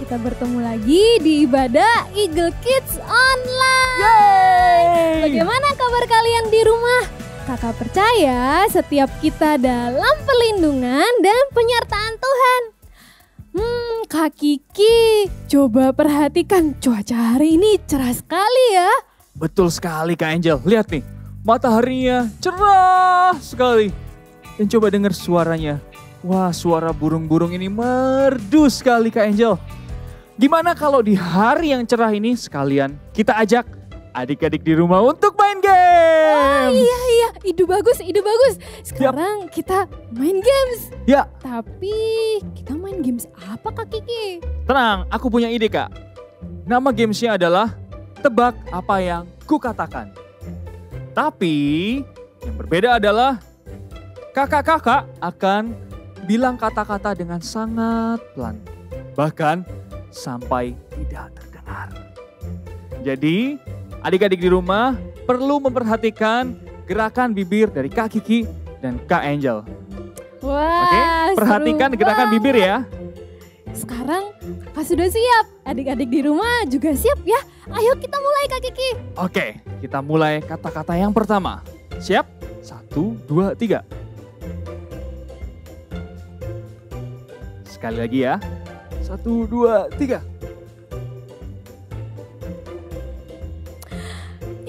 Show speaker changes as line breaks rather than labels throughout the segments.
kita bertemu lagi di ibadah Eagle Kids Online.
Yeay!
Bagaimana kabar kalian di rumah? Kakak percaya setiap kita dalam perlindungan dan penyertaan Tuhan. Kak Kiki, coba perhatikan cuaca hari ini cerah sekali ya.
Betul sekali Kak Angel, lihat nih, mataharinya cerah sekali. Dan coba dengar suaranya. Wah, suara burung-burung ini merdu sekali Kak Angel. Gimana kalau di hari yang cerah ini sekalian kita ajak adik-adik di rumah untuk main game?
Iya, ide bagus. Sekarang kita main games.
Ya,
Tapi kita main games apa Kak Kiki?
tenang, aku punya ide Kak. Nama gamesnya adalah Tebak Apa Yang Kukatakan. Tapi yang berbeda adalah kakak-kakak akan bilang kata-kata dengan sangat pelan. Bahkan sampai tidak terdengar. Jadi adik-adik di rumah perlu memperhatikan gerakan bibir dari Kak Kiki dan Kak Angel.
Wah,
Oke, perhatikan
seru
gerakan bibir
banget.
ya.
Sekarang kakak sudah siap, adik-adik di rumah juga siap ya. Ayo kita mulai Kak Kiki.
Oke, kita mulai kata-kata yang pertama. Siap? 1, 2, 3. Sekali lagi ya. 1, 2, 3.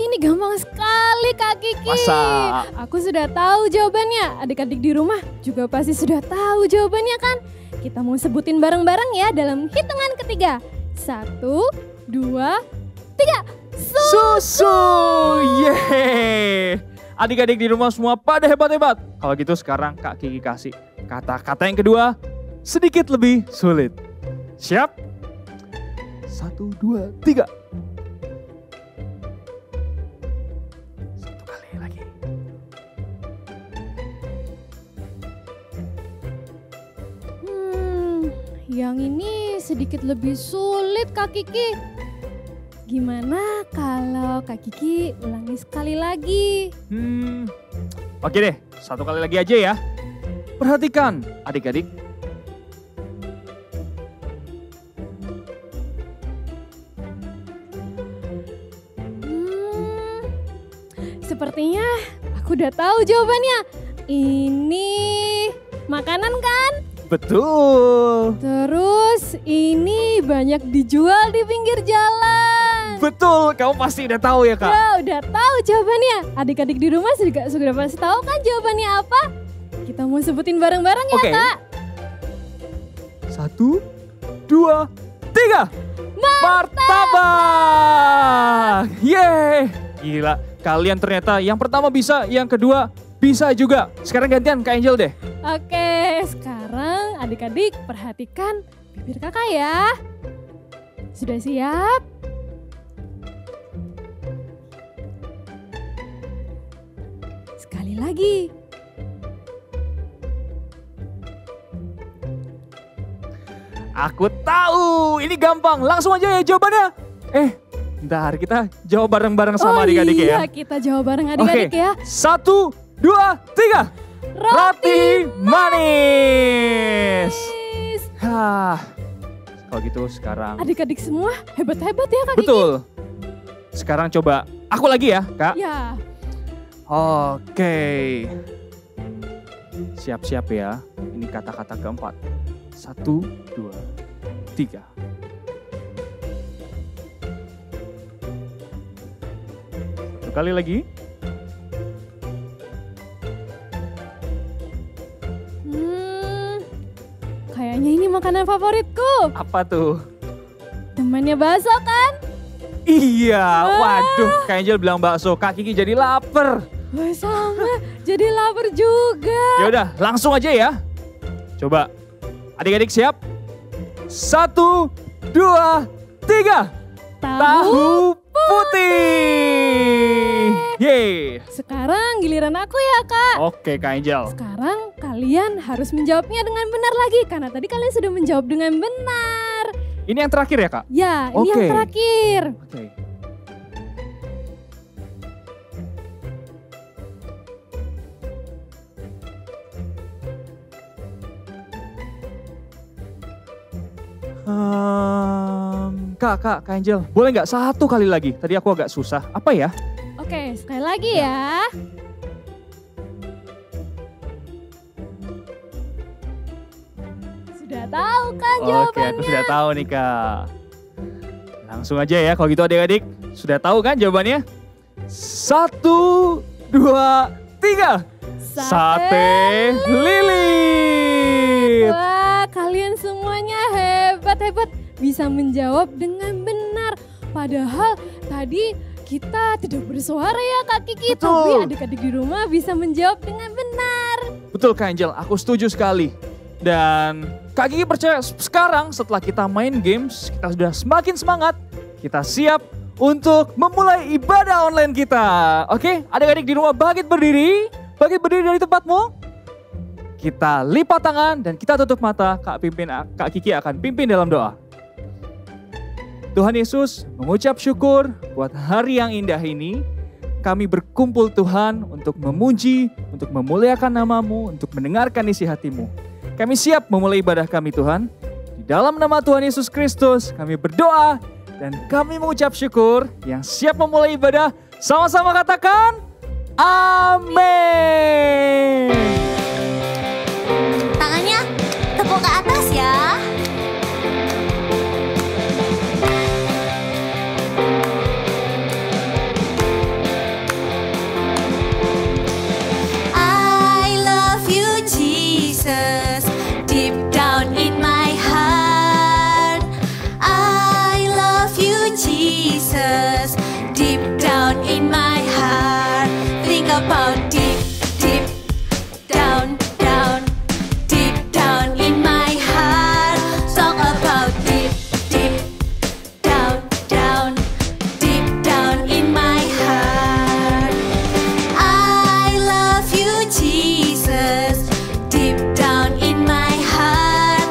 Ini gampang sekali Kak Kiki.
Masa?
Aku sudah tahu jawabannya. Adik-adik di rumah juga pasti sudah tahu jawabannya kan? Kita mau sebutin bareng-bareng ya dalam hitungan ketiga. 1, 2, 3.
Susu! Yeay! Adik-adik di rumah semua pada hebat-hebat. Kalau gitu sekarang Kak Kiki kasih kata-kata yang kedua sedikit lebih sulit. Siap? 1, 2, 3. Satu kali lagi.
Yang ini sedikit lebih sulit Kak Kiki. Gimana kalau Kak Kiki ulangi sekali lagi?
Oke deh, satu kali lagi aja ya. Perhatikan adik-adik.
Sepertinya aku udah tahu jawabannya. Ini makanan kan?
Betul.
Terus ini banyak dijual di pinggir jalan.
Betul, kamu pasti udah tahu ya Kak.
Ya udah tahu jawabannya. Adik-adik di rumah juga sudah pasti tahu kan jawabannya apa? Kita mau sebutin bareng-bareng ya
Oke.
Kak.
1, 2, 3. Martabak! Yeay! Gila, kalian ternyata yang pertama bisa, yang kedua bisa juga. Sekarang gantian Kak Angel deh.
Oke, sekarang adik-adik perhatikan bibir kakak ya. Sudah siap? Sekali lagi.
Aku tahu, ini gampang. Langsung aja ya jawabannya. Bentar, kita jawab bareng-bareng sama adik-adik
iya,
ya.
kita jawab bareng adik-adik ya.
1, 2, 3. Roti manis. Kalau gitu sekarang.
Adik-adik semua hebat-hebat ya Kak Kiki.
Betul. Sekarang coba aku lagi ya Kak.
Ya.
Oke. Siap-siap ya. Ini kata-kata keempat. 1, 2, 3. Satu kali lagi.
Kayaknya ini makanan favoritku.
Apa tuh?
Temannya bakso kan?
Iya, waduh. Kak Angel bilang bakso. Kak Kiki jadi lapar.
Wah, sama, jadi lapar juga.
Ya udah, langsung aja ya. Coba. Adik-adik siap? 1, 2, 3. Tahu putih. Yeay.
Sekarang giliran aku ya Kak.
Oke Kak Angel.
Sekarang kalian harus menjawabnya dengan benar lagi. Karena tadi kalian sudah menjawab dengan benar.
Ini yang terakhir ya Kak?
Ya, ini yang
Oke.
terakhir.
Oke. Kak Angel, boleh nggak satu kali lagi? Tadi aku agak susah. Apa ya?
Oke, sekali lagi ya. Sudah tahu kan jawabannya?
Oke, aku sudah tahu nih Kak. Langsung aja ya, kalau gitu adik-adik. Sudah tahu kan jawabannya? 1, 2, 3. Sate lilit.
Wah, kalian semuanya hebat. Bisa menjawab dengan benar. Padahal tadi kita tidak bersuara ya Kak Kiki.
Betul.
Tapi adik-adik di rumah bisa menjawab dengan benar.
Betul Kak Angel, aku setuju sekali. Dan Kak Kiki percaya sekarang setelah kita main games, kita sudah semakin semangat. Kita siap untuk memulai ibadah online kita. Oke, adik-adik di rumah bangkit berdiri dari tempatmu. Kita lipat tangan dan kita tutup mata. Kak Kiki akan pimpin dalam doa. Tuhan Yesus, mengucap syukur buat hari yang indah ini. Kami berkumpul Tuhan untuk memuji, untuk memuliakan nama-Mu, untuk mendengarkan isi hati-Mu. Kami siap memulai ibadah kami Tuhan. Di dalam nama Tuhan Yesus Kristus kami berdoa dan kami mengucap syukur. Yang siap memulai ibadah sama-sama katakan amin.
Tangannya tepuk ke atas ya. I love you Jesus, deep down in my heart. I love you Jesus, deep down in my heart. Think about deep down, deep down in my heart. Talk about deep down, deep down in my heart. I love you Jesus, deep down in my heart.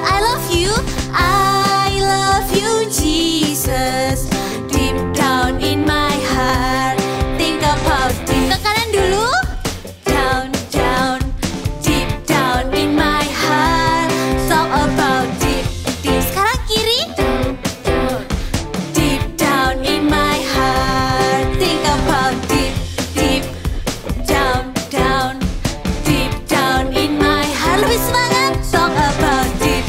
I love you Jesus, deep down in my heart. Think about deep. Ke kanan dulu. Down, deep down in my heart. Talk about deep. Sekarang kiri. Deep down in my heart. Think about deep down, deep down in my heart. Lebih semangat. Talk about deep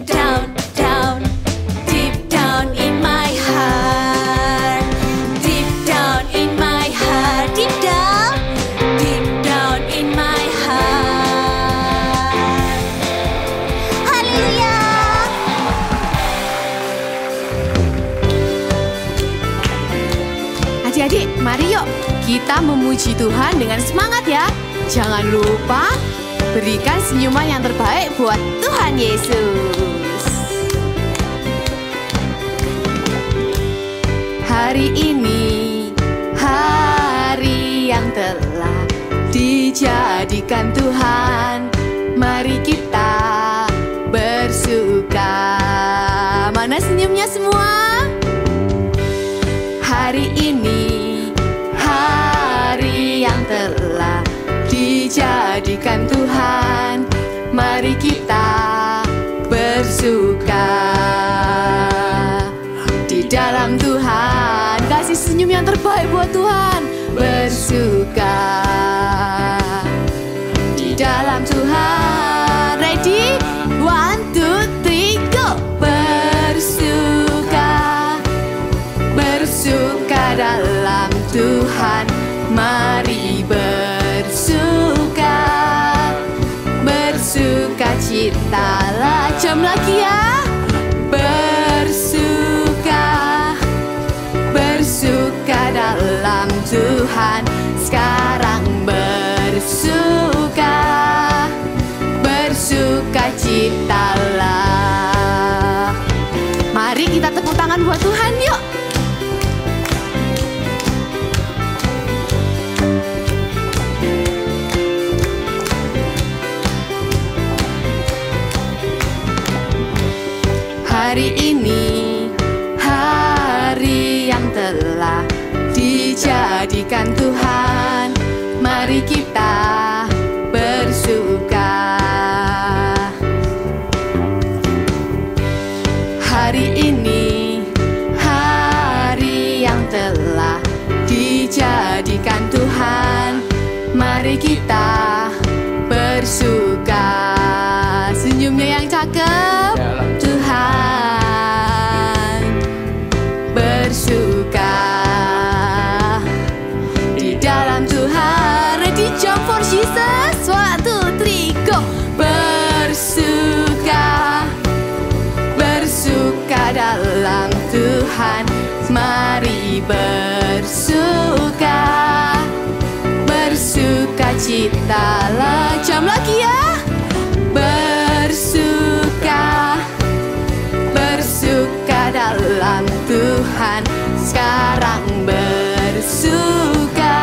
down, deep down in my heart. Deep down in my heart. Deep down in my heart. Haleluya.
Adik-adik, mari yuk kita memuji Tuhan dengan semangat ya. Jangan lupa berikan senyuman yang terbaik buat Tuhan Yesus. Hari ini, hari yang telah dijadikan Tuhan. Mari kita bersuka. Mana senyumnya semua? Hari ini, hari yang telah dijadikan Tuhan. Mari kita bersuka di dalam Tuhan. Kasih senyum yang terbaik buat Tuhan. Bersuka di dalam Tuhan. Ready? 1, 2, 3, go! Bersuka dalam Tuhan. Mari bersuka citalah. Jam lagi ya. Bersuka dalam Tuhan. Sekarang bersuka citalah. Mari kita tepuk tangan buat Tuhan yuk. Hari ini, hari yang telah dijadikan Tuhan. Mari kita bersuka. Hari ini, Tuhan. Mari bersuka, bersukacitalah. Jam lagi ya. Bersuka, bersuka dalam Tuhan. Sekarang bersuka,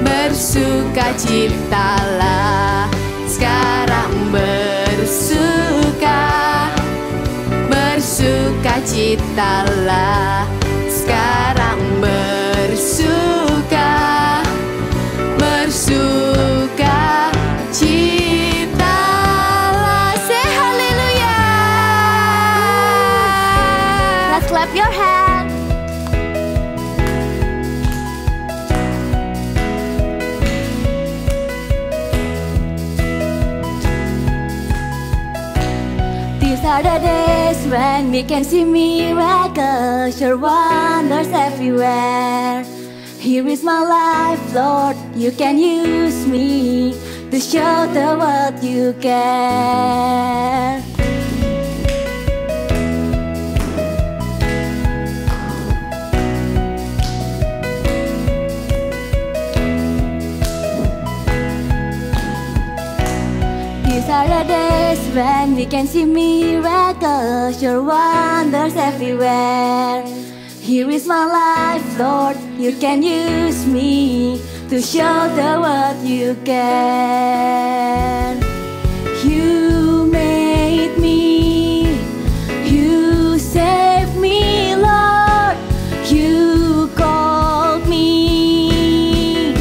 bersukacitalah. Sekarang bersuka, bersukacitalah. Sekarang bersuka, bersukacitalah. Say haleluya.
Let's clap your hands. These are the days when we can see miracles, sure wonders everywhere. Here is my life, Lord, you can use me to show the world you care. These are the days when we can see miracles, sure wonders everywhere. Here is my life, Lord, you can use me to show the world you can. You made me, you saved me, Lord. You called me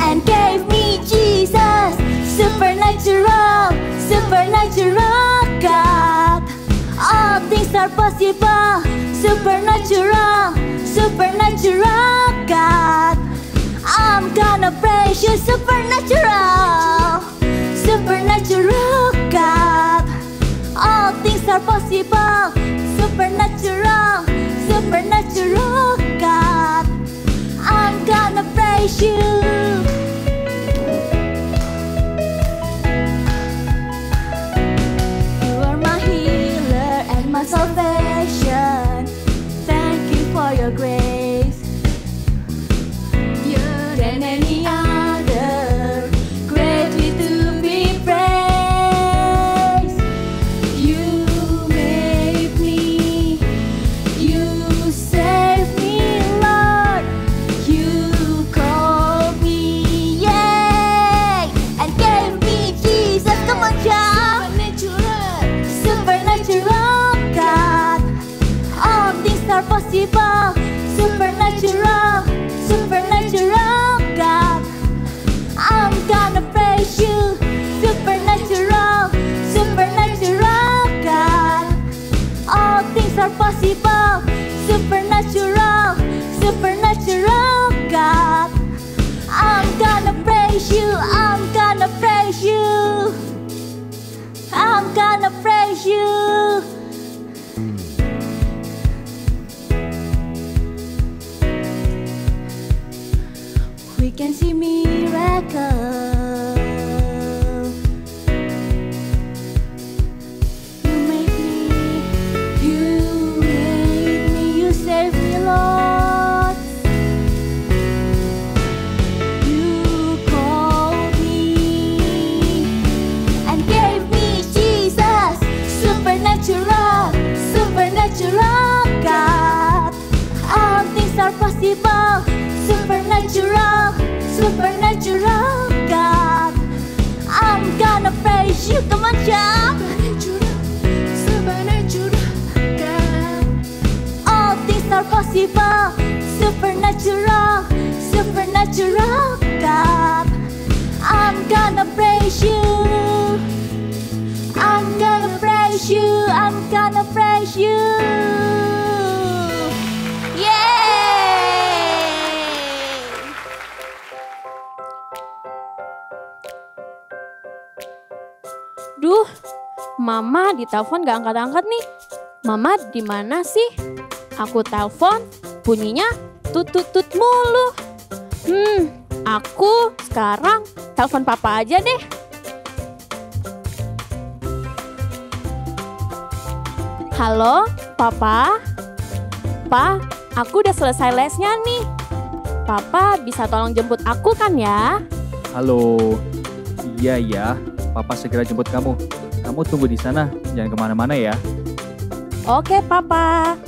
and gave me Jesus, supernatural, supernatural God. All things are possible, supernatural, supernatural God. I'm gonna praise you, supernatural, supernatural God. All things are possible, supernatural, supernatural God. I'm gonna praise you. My salvation, thank you for your grace. You're than any other, greatly to be praised. You made me, you saved me, Lord. You called me, yay, and gave me Jesus. Come on, child. Supernatural. All things are possible, supernatural, supernatural God. I'm gonna praise you, supernatural, supernatural God. All things are possible, supernatural, supernatural God. I'm gonna praise you, I'm gonna praise you, I'm gonna praise you. We can see miracles. You made me, you saved me, Lord. You called me and gave me Jesus, supernatural, supernatural God. All things are possible, supernatural, supernatural God. I'm gonna praise you, come on, jump. Supernatural God. All things are possible, supernatural, supernatural God. I'm gonna praise you, I'm gonna praise you, I'm gonna praise you.
Duh, Mama ditelepon gak angkat-angkat nih. Mama di mana sih? Aku telepon, bunyinya tut-tut-tut mulu. Aku sekarang telepon Papa aja deh. Halo, Papa?
Papa, aku udah selesai lesnya nih. Papa bisa tolong jemput aku kan ya?
Halo. Iya ya, Papa segera jemput kamu. Kamu tunggu di sana, jangan kemana-mana ya.
Oke, Papa.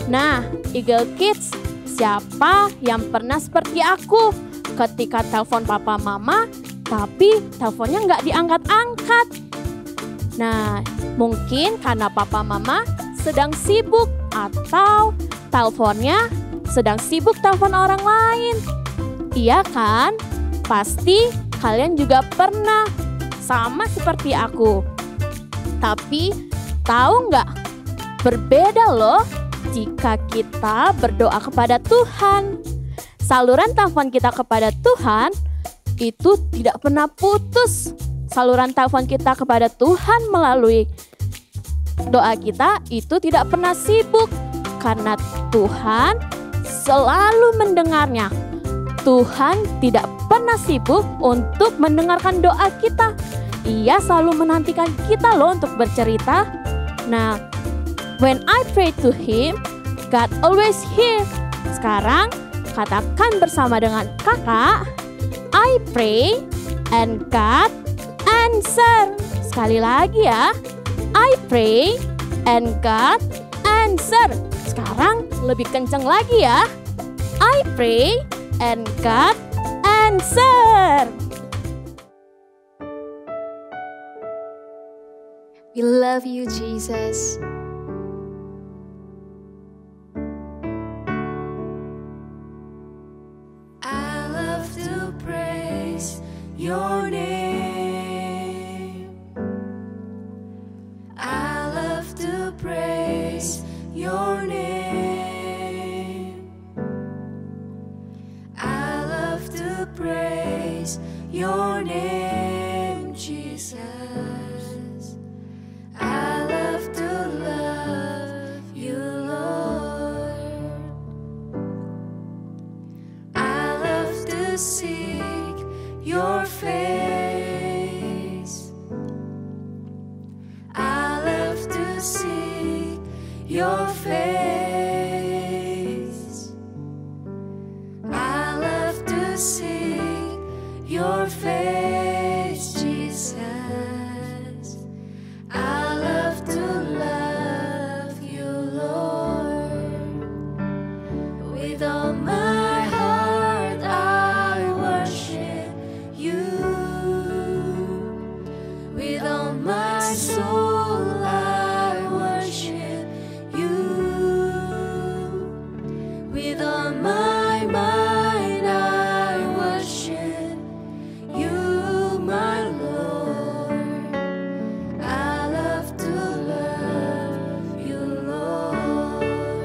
Nah, Eagle Kids, siapa yang pernah seperti aku ketika telepon Papa Mama, tapi teleponnya nggak diangkat-angkat? Nah, mungkin karena Papa Mama sedang sibuk atau teleponnya sedang sibuk telepon orang lain. Iya kan? Pasti kalian juga pernah sama seperti aku. Tapi tahu nggak? Berbeda loh jika kita berdoa kepada Tuhan. Saluran telepon kita kepada Tuhan itu tidak pernah putus. Saluran telepon kita kepada Tuhan melalui doa kita itu tidak pernah sibuk. Karena Tuhan selalu mendengarnya. Tuhan tidak pernah sibuk untuk mendengarkan doa kita. Ia selalu menantikan kita loh untuk bercerita. Nah, when I pray to Him, God always hear. Sekarang katakan bersama dengan kakak, I pray and God answer. Sekali lagi ya, I pray and God answer. Sekarang lebih kencang lagi ya, I pray and God answer.
We love you, Jesus.
I love to praise your name. I love to praise your name. I love to praise your name, Jesus. I love to love you, Lord. I love to seek your face. I love to seek your face. I love to seek your face, Jesus. I love to love you, Lord. With all my heart I worship you. With all my soul I worship you. With all my mind I worship you, my Lord. I love to love you, Lord.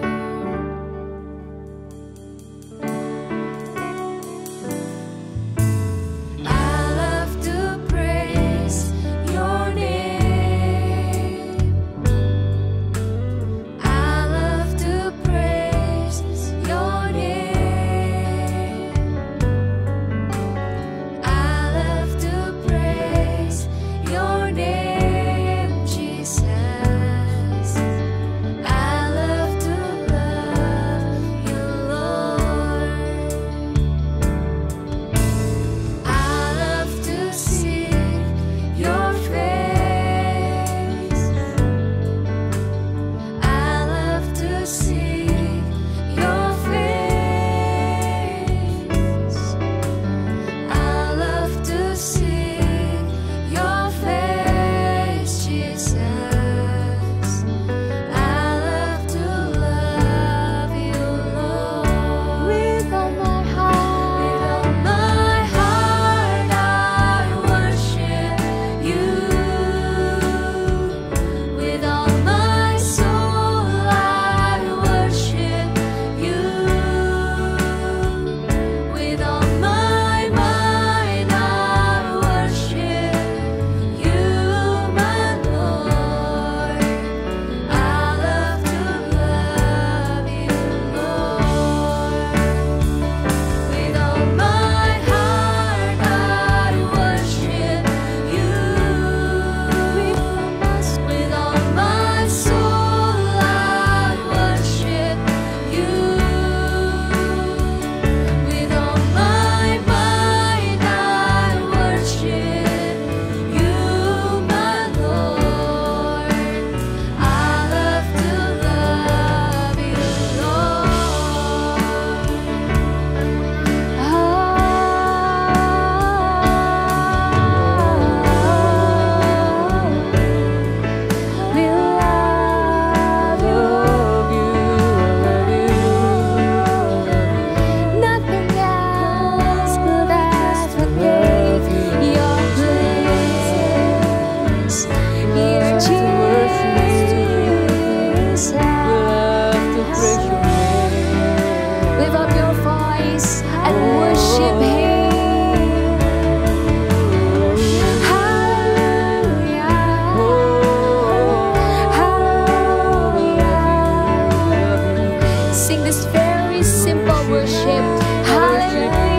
I love to praise your name. I love to praise your
very simple worship. Hallelujah.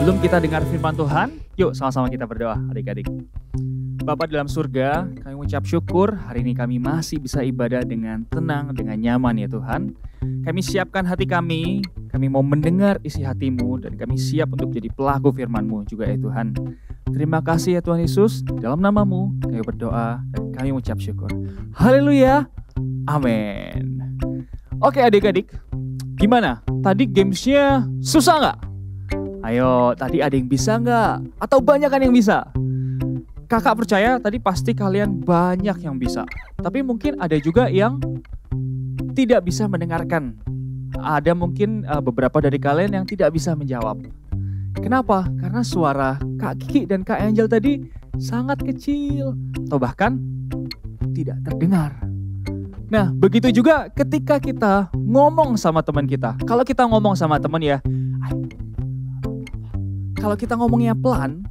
Sebelum kita dengar firman Tuhan, yuk sama-sama kita berdoa adik-adik. Bapa dalam surga, kami mengucap syukur hari ini kami masih bisa ibadah dengan tenang, dengan nyaman ya Tuhan. Kami siapkan hati kami mau mendengar isi hati-Mu dan kami siap untuk jadi pelaku firman-Mu juga ya Tuhan. Terima kasih ya Tuhan Yesus, dalam nama-Mu kami berdoa dan kami mengucap syukur. Haleluya, amin. Oke adik-adik, gimana? Tadi gamesnya susah nggak? Ayo, tadi ada yang bisa nggak? Atau banyak kan yang bisa? Kakak percaya tadi pasti kalian banyak yang bisa. Tapi mungkin ada juga yang tidak bisa mendengarkan. Ada mungkin beberapa dari kalian yang tidak bisa menjawab. Kenapa? Karena suara Kak Kiki dan Kak Angel tadi sangat kecil. Atau bahkan tidak terdengar. Nah, begitu juga ketika kita ngomong sama teman kita. Kalau kita ngomong sama teman ya, kalau kita ngomongnya pelan,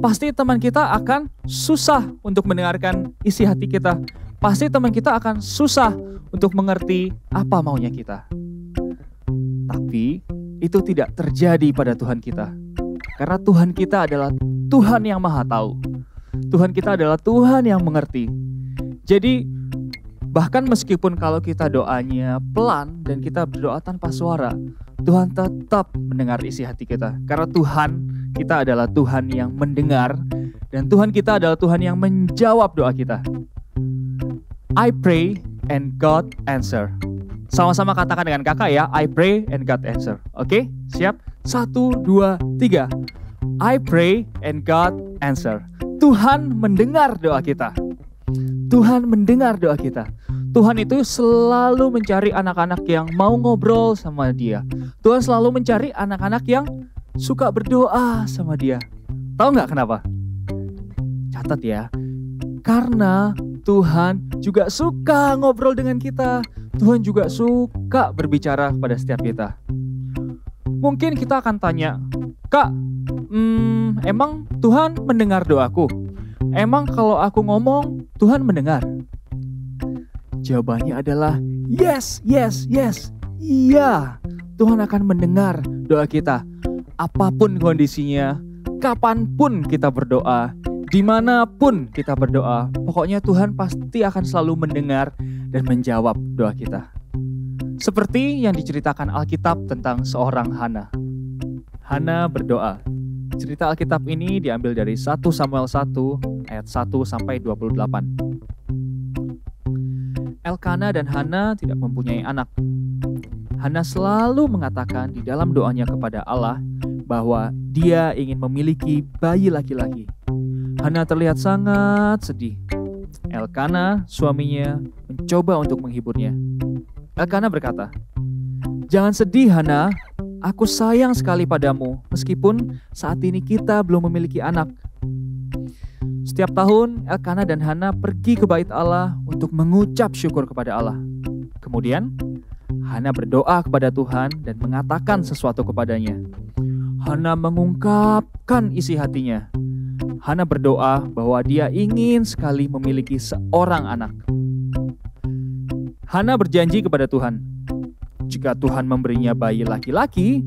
pasti teman kita akan susah untuk mendengarkan isi hati kita. Pasti teman kita akan susah untuk mengerti apa maunya kita. Tapi itu tidak terjadi pada Tuhan kita. Karena Tuhan kita adalah Tuhan yang Maha Tahu. Tuhan kita adalah Tuhan yang mengerti. Jadi bahkan meskipun kalau kita doanya pelan dan kita berdoa tanpa suara, Tuhan tetap mendengar isi hati kita. Karena Tuhan kita adalah Tuhan yang mendengar. Dan Tuhan kita adalah Tuhan yang menjawab doa kita. I pray and God answer. Sama-sama katakan dengan kakak ya. I pray and God answer. Oke, siap? 1, 2, 3. I pray and God answer. Tuhan mendengar doa kita. Tuhan mendengar doa kita. Tuhan itu selalu mencari anak-anak yang mau ngobrol sama Dia. Tuhan selalu mencari anak-anak yang suka berdoa sama Dia. Tahu nggak kenapa? Catat ya. Karena Tuhan juga suka ngobrol dengan kita. Tuhan juga suka berbicara pada setiap kita. Mungkin kita akan tanya, Kak, emang Tuhan mendengar doaku? Emang kalau aku ngomong, Tuhan mendengar? Jawabannya adalah yes, yes, yes. Iya, Tuhan akan mendengar doa kita. Apapun kondisinya, kapanpun kita berdoa, dimanapun kita berdoa, pokoknya Tuhan pasti akan selalu mendengar dan menjawab doa kita. Seperti yang diceritakan Alkitab tentang seorang Hana. Hana berdoa. Cerita Alkitab ini diambil dari 1 Samuel 1 ayat 1 sampai 28. Elkana dan Hana tidak mempunyai anak. Hana selalu mengatakan di dalam doanya kepada Allah bahwa dia ingin memiliki bayi laki-laki. Hana terlihat sangat sedih. Elkana, suaminya, mencoba untuk menghiburnya. Elkana berkata, "Jangan sedih, Hana. Aku sayang sekali padamu, meskipun saat ini kita belum memiliki anak." Setiap tahun Elkana dan Hana pergi ke bait Allah untuk mengucap syukur kepada Allah. Kemudian Hana berdoa kepada Tuhan dan mengatakan sesuatu kepadanya. Hana mengungkapkan isi hatinya. Hana berdoa bahwa dia ingin sekali memiliki seorang anak. Hana berjanji kepada Tuhan, jika Tuhan memberinya bayi laki-laki,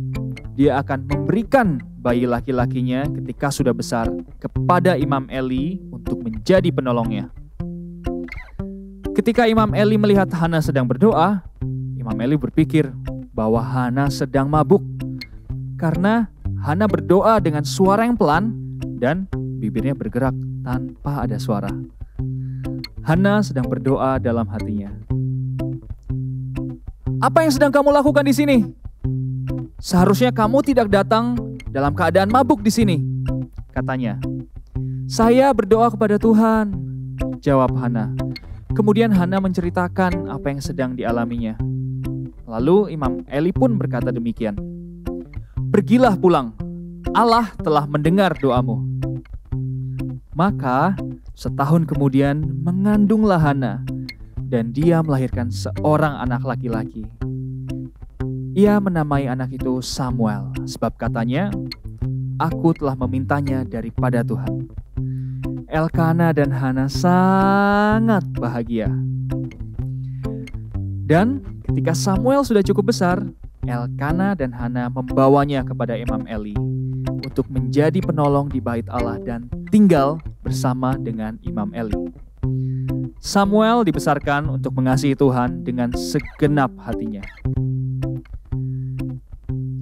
dia akan memberikan bayi laki-lakinya ketika sudah besar kepada Imam Eli untuk menjadi penolongnya. Ketika Imam Eli melihat Hana sedang berdoa, Imam Eli berpikir bahwa Hana sedang mabuk karena Hana berdoa dengan suara yang pelan dan bibirnya bergerak tanpa ada suara. Hana sedang berdoa dalam hatinya. Apa yang sedang kamu lakukan di sini? Seharusnya kamu tidak datang dalam keadaan mabuk di sini, katanya. Saya berdoa kepada Tuhan, jawab Hana. Kemudian Hana menceritakan apa yang sedang dialaminya. Lalu Imam Eli pun berkata demikian. Pergilah pulang, Allah telah mendengar doamu. Maka setahun kemudian mengandunglah Hana, dan dia melahirkan seorang anak laki-laki. Ia menamai anak itu Samuel, sebab katanya, aku telah memintanya daripada Tuhan. Elkana dan Hana sangat bahagia. Dan ketika Samuel sudah cukup besar, Elkana dan Hana membawanya kepada Imam Eli untuk menjadi penolong di bait Allah dan tinggal bersama dengan Imam Eli. Samuel dibesarkan untuk mengasihi Tuhan dengan segenap hatinya.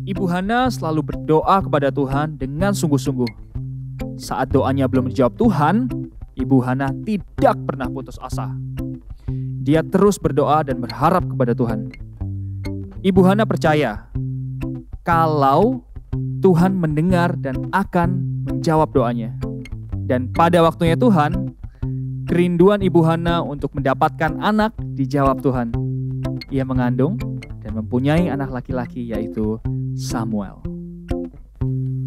Ibu Hana selalu berdoa kepada Tuhan dengan sungguh-sungguh. Saat doanya belum dijawab Tuhan, Ibu Hana tidak pernah putus asa. Dia terus berdoa dan berharap kepada Tuhan. Ibu Hana percaya kalau Tuhan mendengar dan akan menjawab doanya. Dan pada waktunya Tuhan, kerinduan Ibu Hana untuk mendapatkan anak dijawab Tuhan. Ia mengandung dan mempunyai anak laki-laki yaitu Samuel.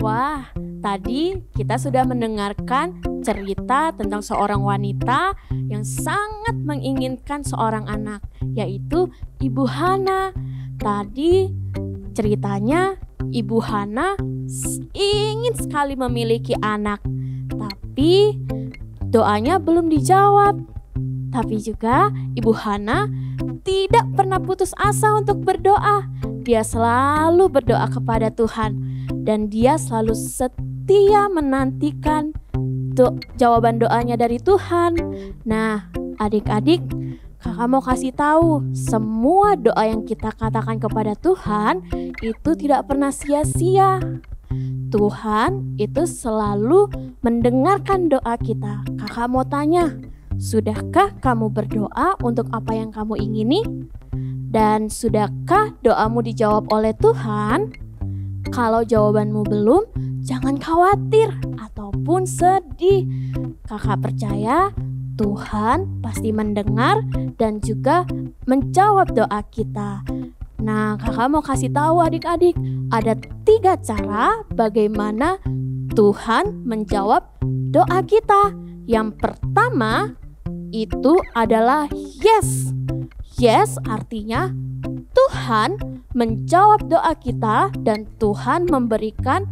Wah, tadi kita sudah mendengarkan cerita tentang seorang wanita yang sangat menginginkan seorang anak, yaitu Ibu Hana. Tadi ceritanya Ibu Hana ingin sekali memiliki anak, tapi doanya belum dijawab. Tapi juga Ibu Hana tidak pernah putus asa untuk berdoa. Dia selalu berdoa kepada Tuhan dan dia selalu setia menantikan jawaban doanya dari Tuhan. Nah, adik-adik, kakak mau kasih tahu, semua doa yang kita katakan kepada Tuhan itu tidak pernah sia-sia. Tuhan itu selalu mendengarkan doa kita. Kakak mau tanya, sudahkah kamu berdoa untuk apa yang kamu ingini? Dan sudahkah doamu dijawab oleh Tuhan? Kalau jawabanmu belum, jangan khawatir ataupun sedih. Kakak percaya Tuhan pasti mendengar dan juga menjawab doa kita. Nah, kakak mau kasih tahu adik-adik, ada 3 cara bagaimana Tuhan menjawab doa kita. Yang pertama itu adalah yes. Yes artinya Tuhan menjawab doa kita dan Tuhan memberikan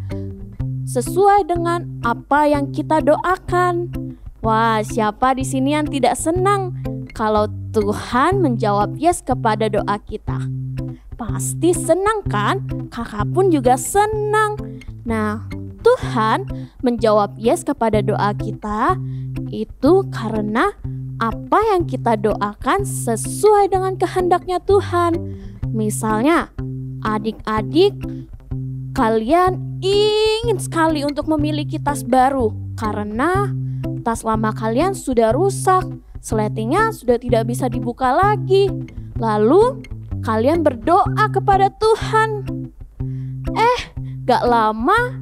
sesuai dengan apa yang kita doakan. Wah, siapa di sini yang tidak senang kalau Tuhan menjawab yes kepada doa kita? Pasti senang kan? Kakak pun juga senang. Nah, Tuhan menjawab yes kepada doa kita itu karena apa yang kita doakan sesuai dengan kehendaknya Tuhan. Misalnya, adik-adik, kalian ingin sekali untuk memiliki tas baru karena tas lama kalian sudah rusak, seletingnya sudah tidak bisa dibuka lagi. Lalu, kalian berdoa kepada Tuhan. Gak lama,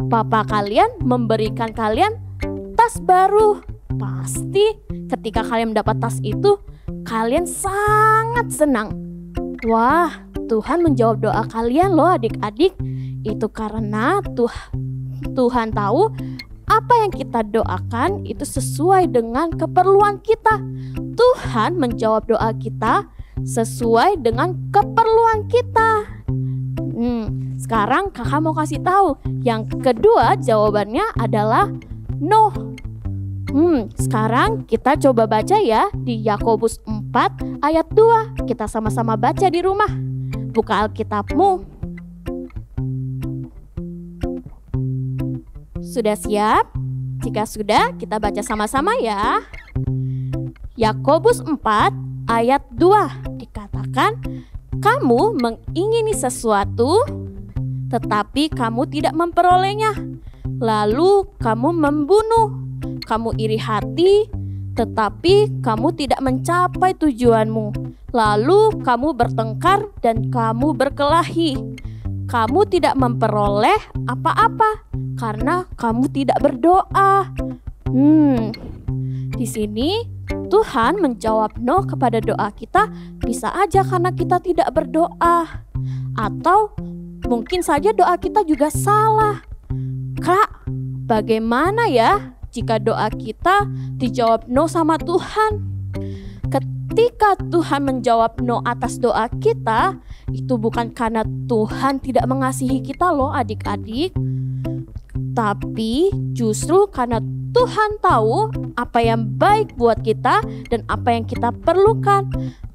papa kalian memberikan kalian tas baru. Pasti ketika kalian mendapat tas itu, kalian sangat senang. Wah, Tuhan menjawab doa kalian loh adik-adik. Itu karena Tuhan tahu apa yang kita doakan itu sesuai dengan keperluan kita. Tuhan menjawab doa kita sesuai dengan keperluan kita. Sekarang kakak mau kasih tahu. Yang kedua jawabannya adalah no. Sekarang kita coba baca ya di Yakobus 4 ayat 2. Kita sama-sama baca di rumah. Buka Alkitabmu. Sudah siap? Jika sudah, kita baca sama-sama ya. Yakobus 4 ayat 2 dikatakan, kamu mengingini sesuatu, tetapi kamu tidak memperolehnya. Lalu kamu membunuh. Kamu iri hati, tetapi kamu tidak mencapai tujuanmu. Lalu kamu bertengkar dan kamu berkelahi. Kamu tidak memperoleh apa-apa karena kamu tidak berdoa. Di sini Tuhan menjawab no kepada doa kita bisa aja karena kita tidak berdoa. Atau mungkin saja doa kita juga salah. Kak, bagaimana ya jika doa kita dijawab no sama Tuhan? Ketika Tuhan menjawab no atas doa kita, itu bukan karena Tuhan tidak mengasihi kita loh adik-adik. Tapi justru karena Tuhan tahu apa yang baik buat kita dan apa yang kita perlukan.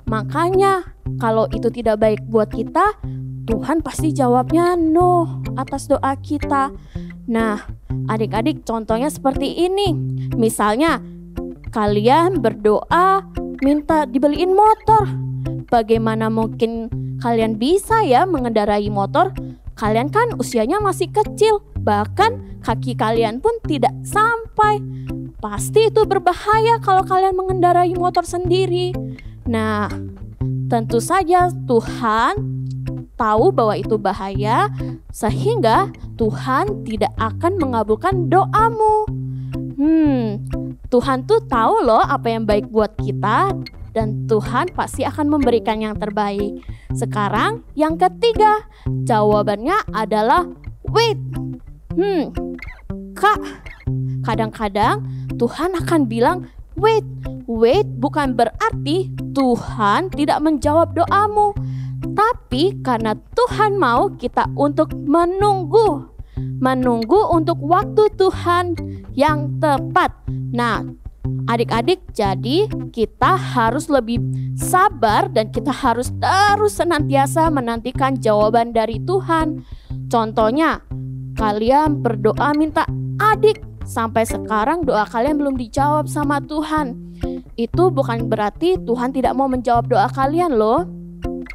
Makanya kalau itu tidak baik buat kita, Tuhan pasti jawabnya no atas doa kita. Nah, adik-adik contohnya seperti ini. Misalnya kalian berdoa minta dibeliin motor. Bagaimana mungkin kalian bisa ya mengendarai motor? Kalian kan usianya masih kecil, bahkan kaki kalian pun tidak sampai. Pasti itu berbahaya kalau kalian mengendarai motor sendiri. Nah, tentu saja Tuhan tahu bahwa itu bahaya, sehingga Tuhan tidak akan mengabulkan doamu. Tuhan tuh tahu loh apa yang baik buat kita, dan Tuhan pasti akan memberikan yang terbaik. Sekarang yang ketiga, jawabannya adalah wait. Kak, kadang-kadang Tuhan akan bilang wait bukan berarti Tuhan tidak menjawab doamu. Tapi karena Tuhan mau kita untuk menunggu untuk waktu Tuhan yang tepat. Nah, adik-adik, jadi kita harus lebih sabar dan kita harus terus senantiasa menantikan jawaban dari Tuhan. Contohnya, kalian berdoa minta adik, sampai sekarang doa kalian belum dijawab sama Tuhan. Itu bukan berarti Tuhan tidak mau menjawab doa kalian loh.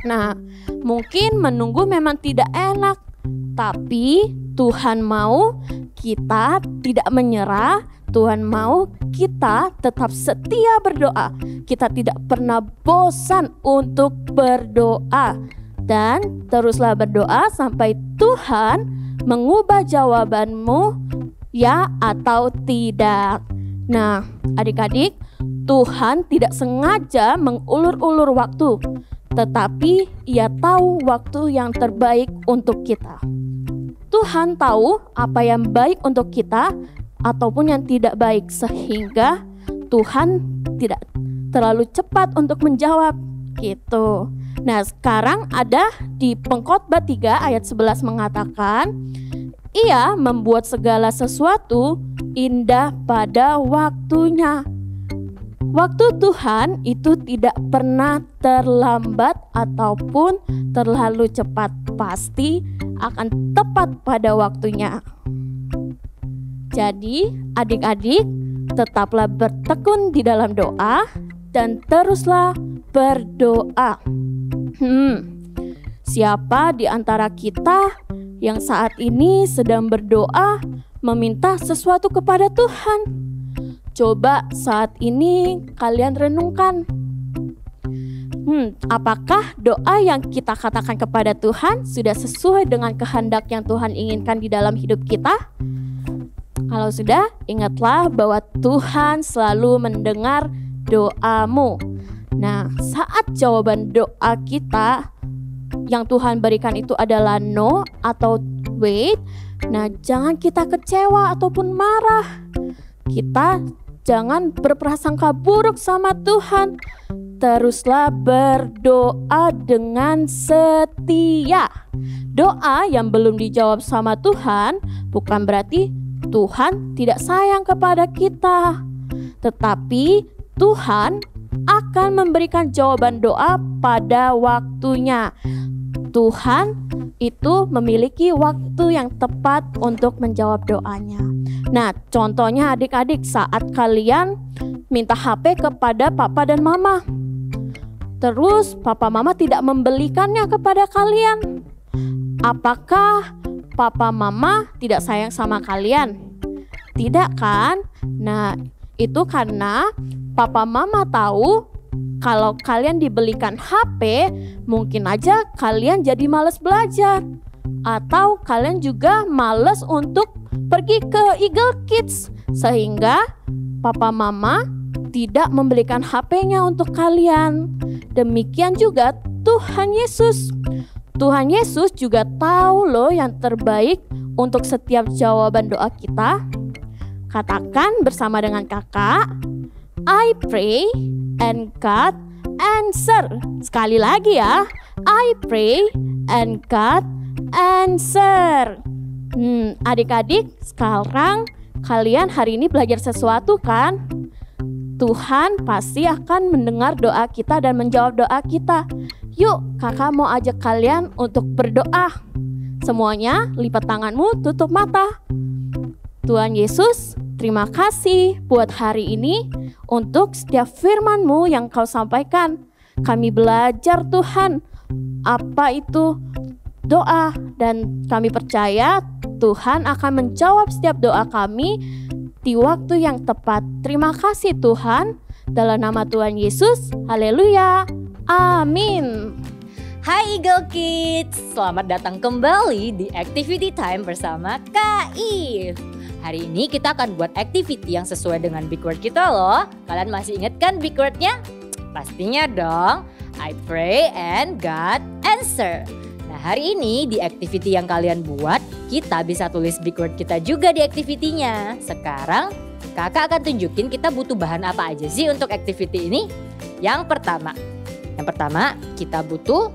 Nah, mungkin menunggu memang tidak enak, tapi Tuhan mau kita tidak menyerah. Tuhan mau kita tetap setia berdoa. Kita tidak pernah bosan untuk berdoa. Dan teruslah berdoa sampai Tuhan mengubah jawabanmu ya atau tidak. Nah, adik-adik, Tuhan tidak sengaja mengulur-ulur waktu, tetapi Ia tahu waktu yang terbaik untuk kita. Tuhan tahu apa yang baik untuk kita ataupun yang tidak baik, sehingga Tuhan tidak terlalu cepat untuk menjawab gitu. Nah, sekarang ada di Pengkhotbah 3 ayat 11 mengatakan, Ia membuat segala sesuatu indah pada waktunya. Waktu Tuhan itu tidak pernah terlambat ataupun terlalu cepat, pasti akan tepat pada waktunya. Jadi adik-adik, tetaplah bertekun di dalam doa dan teruslah berdoa. Siapa di antara kita yang saat ini sedang berdoa meminta sesuatu kepada Tuhan? Coba saat ini kalian renungkan. Apakah doa yang kita katakan kepada Tuhan sudah sesuai dengan kehendak yang Tuhan inginkan di dalam hidup kita? Kalau sudah, ingatlah bahwa Tuhan selalu mendengar doamu. Nah, saat jawaban doa kita yang Tuhan berikan itu adalah no atau wait, Nah, jangan kita kecewa ataupun marah. Kita jangan berprasangka buruk sama Tuhan. Teruslah berdoa dengan setia. Doa yang belum dijawab sama Tuhan bukan berarti Tuhan tidak sayang kepada kita. Tetapi Tuhan akan memberikan jawaban doa pada waktunya. Tuhan itu memiliki waktu yang tepat untuk menjawab doanya. Nah, contohnya adik-adik saat kalian minta HP kepada papa dan mama. Terus papa mama tidak membelikannya kepada kalian. Apakah papa mama tidak sayang sama kalian? Tidak kan? Nah, itu karena papa mama tahu kalau kalian dibelikan HP, mungkin aja kalian jadi malas belajar. Atau kalian juga malas untuk pergi ke Eagle Kids. Sehingga papa mama tidak membelikan HP-nya untuk kalian. Demikian juga Tuhan Yesus. Tuhan Yesus juga tahu loh yang terbaik untuk setiap jawaban doa kita. Katakan bersama dengan kakak, I pray and God answer. Sekali lagi ya, I pray and God answer. Adik-adik, sekarang kalian hari ini belajar sesuatu kan? Tuhan pasti akan mendengar doa kita dan menjawab doa kita. Yuk, kakak mau ajak kalian untuk berdoa. Semuanya lipat tanganmu, tutup mata. Tuhan Yesus, terima kasih buat hari ini untuk setiap firman-Mu yang Kau sampaikan. Kami belajar Tuhan, apa itu doa, dan kami percaya Tuhan akan menjawab setiap doa kami di waktu yang tepat. Terima kasih Tuhan, dalam nama Tuhan Yesus, haleluya, amin.
Hai Eagle Kids, selamat datang kembali di Activity Time bersama Kak If. Hari ini kita akan buat activity yang sesuai dengan big word kita loh. Kalian masih ingat kan big wordnya? Pastinya dong, I pray and God answer. Nah, hari ini di activity yang kalian buat, kita bisa tulis big word kita juga di activity-nya. Sekarang kakak akan tunjukin kita butuh bahan apa aja sih untuk activity ini. Yang pertama kita butuh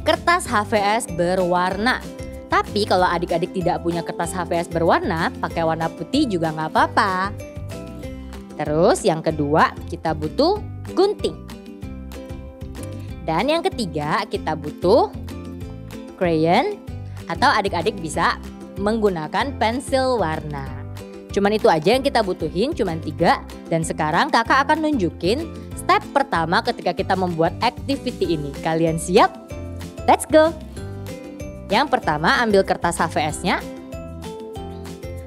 kertas HVS berwarna. Tapi kalau adik-adik tidak punya kertas HVS berwarna, pakai warna putih juga nggak apa-apa. Terus yang kedua kita butuh gunting. Dan yang ketiga kita butuh crayon, atau adik-adik bisa menggunakan pensil warna. Cuman itu aja yang kita butuhin, cuman 3. Dan sekarang kakak akan nunjukin step pertama ketika kita membuat activity ini. Kalian siap? Let's go! Yang pertama ambil kertas HVS-nya.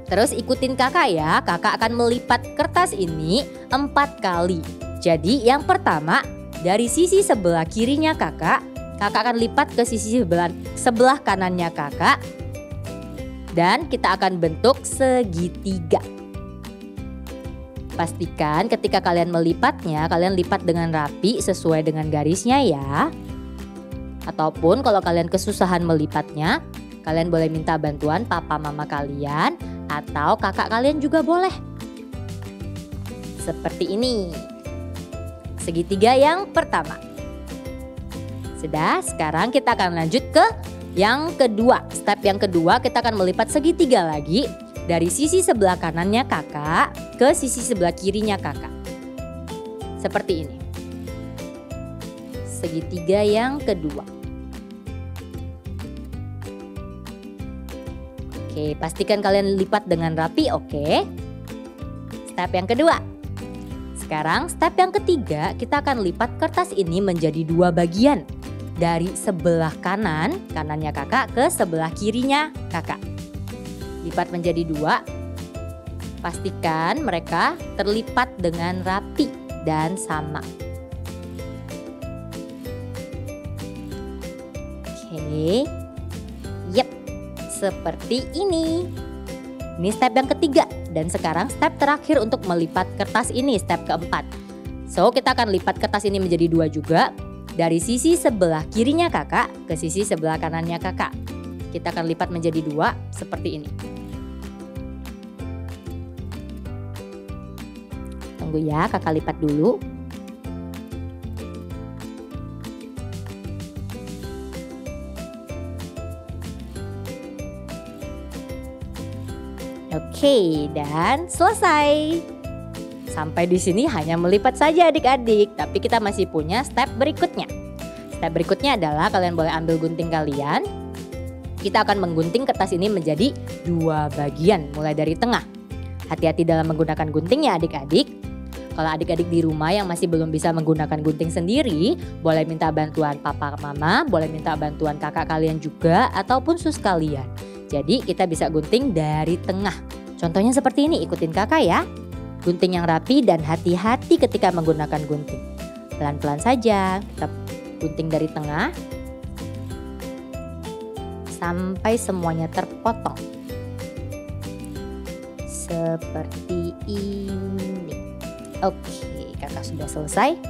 Terus ikutin kakak ya, kakak akan melipat kertas ini 4 kali. Jadi yang pertama dari sisi sebelah kirinya kakak akan lipat ke sisi sebelah kanannya kakak. Dan kita akan bentuk segitiga. Pastikan ketika kalian melipatnya, kalian lipat dengan rapi sesuai dengan garisnya ya. Ataupun kalau kalian kesusahan melipatnya, kalian boleh minta bantuan papa mama kalian atau kakak kalian juga boleh. Seperti ini. Segitiga yang pertama. Sudah, sekarang kita akan lanjut ke yang kedua. Step yang kedua kita akan melipat segitiga lagi dari sisi sebelah kanannya kakak ke sisi sebelah kirinya kakak. Seperti ini. Segitiga yang kedua. Oke, pastikan kalian lipat dengan rapi, oke. Step yang kedua. Sekarang step yang ketiga, kita akan lipat kertas ini menjadi 2 bagian. Dari sebelah kanannya kakak ke sebelah kirinya kakak. Lipat menjadi 2. Pastikan mereka terlipat dengan rapi dan sama. Oke. Yep, seperti ini. Ini step yang ketiga. Dan sekarang step terakhir untuk melipat kertas ini, step keempat. So, kita akan lipat kertas ini menjadi 2 juga. Dari sisi sebelah kirinya kakak ke sisi sebelah kanannya kakak. Kita akan lipat menjadi 2 seperti ini. Tunggu ya, kakak lipat dulu. Oke, dan selesai. Sampai di sini hanya melipat saja adik-adik, tapi kita masih punya step berikutnya. Step berikutnya adalah kalian boleh ambil gunting kalian. Kita akan menggunting kertas ini menjadi 2 bagian mulai dari tengah. Hati-hati dalam menggunakan guntingnya adik-adik. Kalau adik-adik di rumah yang masih belum bisa menggunakan gunting sendiri, boleh minta bantuan papa mama, boleh minta bantuan kakak kalian juga, ataupun sus kalian. Jadi kita bisa gunting dari tengah. Contohnya seperti ini, ikutin kakak ya. Gunting yang rapi dan hati-hati ketika menggunakan gunting. Pelan-pelan saja, kita gunting dari tengah. Sampai semuanya terpotong. Seperti ini. Oke, kakak sudah selesai.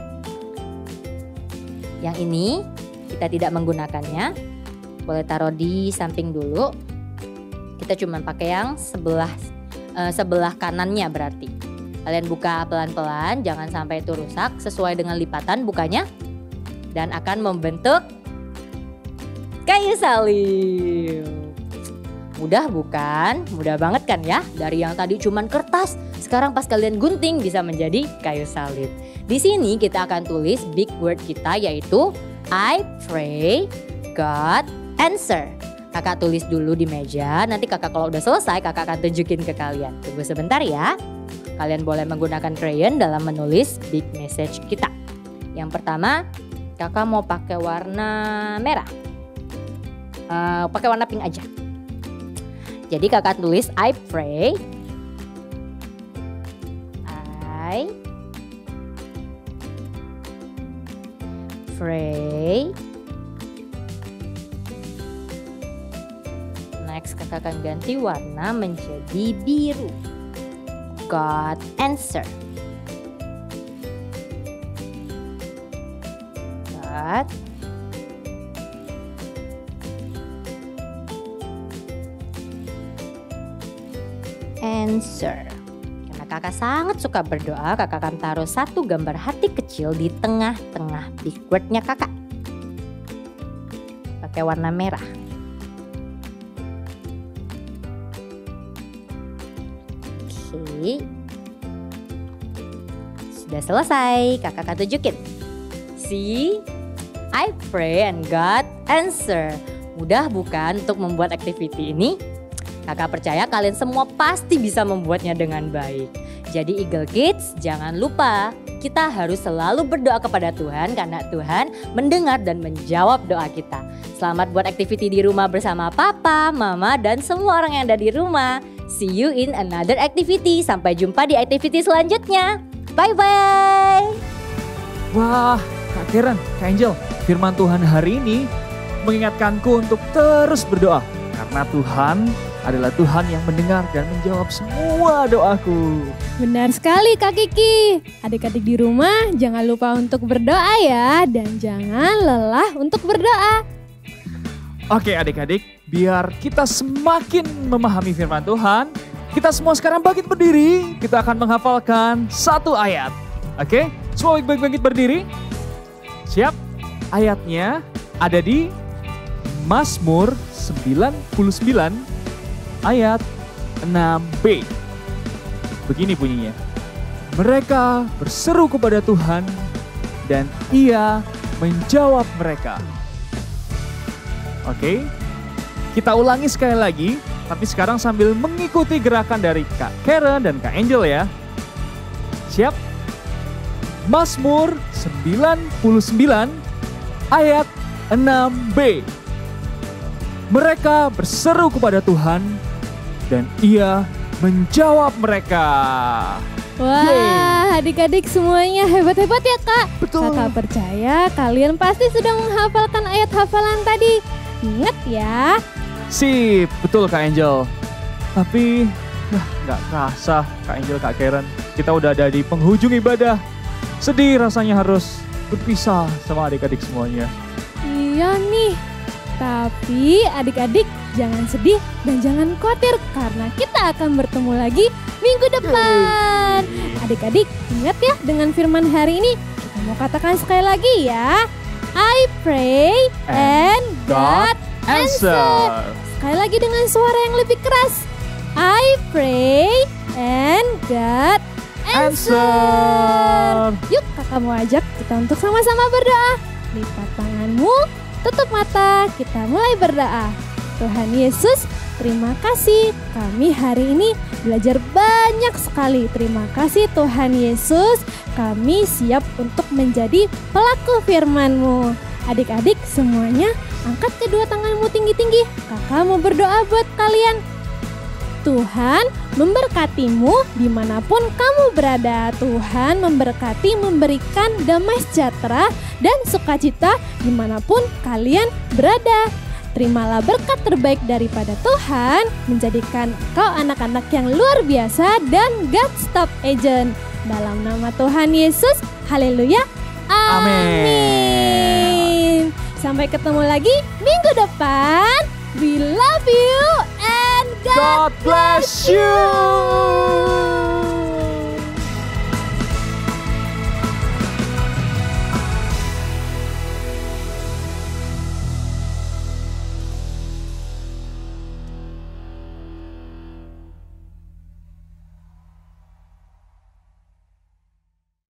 Yang ini kita tidak menggunakannya. Boleh taruh di samping dulu. Kita cuma pakai yang sebelah kanannya berarti. Kalian buka pelan-pelan, jangan sampai itu rusak. Sesuai dengan lipatan bukanya. Dan akan membentuk kayu salib. Mudah bukan? Mudah banget kan ya? Dari yang tadi cuman kertas, sekarang pas kalian gunting bisa menjadi kayu salib. Di sini kita akan tulis big word kita yaitu I pray, God answer. Kakak tulis dulu di meja, nanti kakak kalau udah selesai kakak akan tunjukin ke kalian. Tunggu sebentar ya. Kalian boleh menggunakan crayon dalam menulis big message kita. Yang pertama, kakak mau pakai warna merah. Pakai warna pink aja. Jadi kakak tulis I pray. I pray. Next kakak akan ganti warna menjadi biru. God answer. God answer. Karena kakak sangat suka berdoa, kakak akan taruh 1 gambar hati kecil di tengah-tengah big word-nya kakak. Pakai warna merah. Oke. Sudah selesai, kakak akan tunjukin. See, I pray and God answer. Mudah bukan untuk membuat activity ini? Kakak percaya kalian semua pasti bisa membuatnya dengan baik. Jadi Eagle Kids, jangan lupa kita harus selalu berdoa kepada Tuhan karena Tuhan mendengar dan menjawab doa kita. Selamat buat activity di rumah bersama papa, mama, dan semua orang yang ada di rumah. See you in another activity. Sampai jumpa di activity selanjutnya. Bye-bye.
Wah, Kak Karen, Kak Angel, firman Tuhan hari ini mengingatkanku untuk terus berdoa. Karena Tuhan adalah Tuhan yang mendengar dan menjawab semua doaku.
Benar sekali Kak Kiki. Adik-adik di rumah jangan lupa untuk berdoa ya. Dan jangan lelah untuk berdoa.
Oke adik-adik, biar kita semakin memahami firman Tuhan, kita semua sekarang bangkit berdiri. Kita akan menghafalkan 1 ayat. Oke, semua bangkit berdiri. Siap? Ayatnya ada di Mazmur 99 ayat 6b. Begini bunyinya. Mereka berseru kepada Tuhan dan Ia menjawab mereka. Oke, kita ulangi sekali lagi, tapi sekarang sambil mengikuti gerakan dari Kak Karen dan Kak Angel ya. Siap? Mazmur 99 ayat 6b. Mereka berseru kepada Tuhan dan Ia menjawab mereka.
Wah, adik-adik semuanya hebat-hebat ya Kak.
Betul.
Kakak percaya kalian pasti sudah menghafalkan ayat hafalan tadi. Ingat ya.
Sip, betul Kak Angel. Tapi nggak kerasa Kak Angel, Kak Karen, kita udah ada di penghujung ibadah. Sedih rasanya harus berpisah sama adik-adik semuanya.
Iya nih. Tapi adik-adik Jangan sedih dan jangan khawatir karena kita akan bertemu lagi minggu depan. Adik-adik ingat ya dengan firman hari ini. Kita mau katakan sekali lagi ya. I pray and God answer. Sekali lagi dengan suara yang lebih keras. I pray and God answer. Yuk kakak mau ajak kita untuk sama-sama berdoa. Lipat tanganmu, tutup mata, kita mulai berdoa. Tuhan Yesus, terima kasih. Kami hari ini belajar banyak sekali. Terima kasih Tuhan Yesus. Kami siap untuk menjadi pelaku firman-Mu. Adik-adik semuanya angkat kedua tanganmu tinggi-tinggi. Kakak mau berdoa buat kalian. Tuhan memberkatimu dimanapun kamu berada. Tuhan memberkati, memberikan damai sejahtera dan sukacita dimanapun kalian berada. Terimalah berkat terbaik daripada Tuhan, menjadikan kau anak-anak yang luar biasa dan God's top agent. Dalam nama Tuhan Yesus, haleluya, amin. Sampai ketemu lagi minggu depan. We love you and God bless you.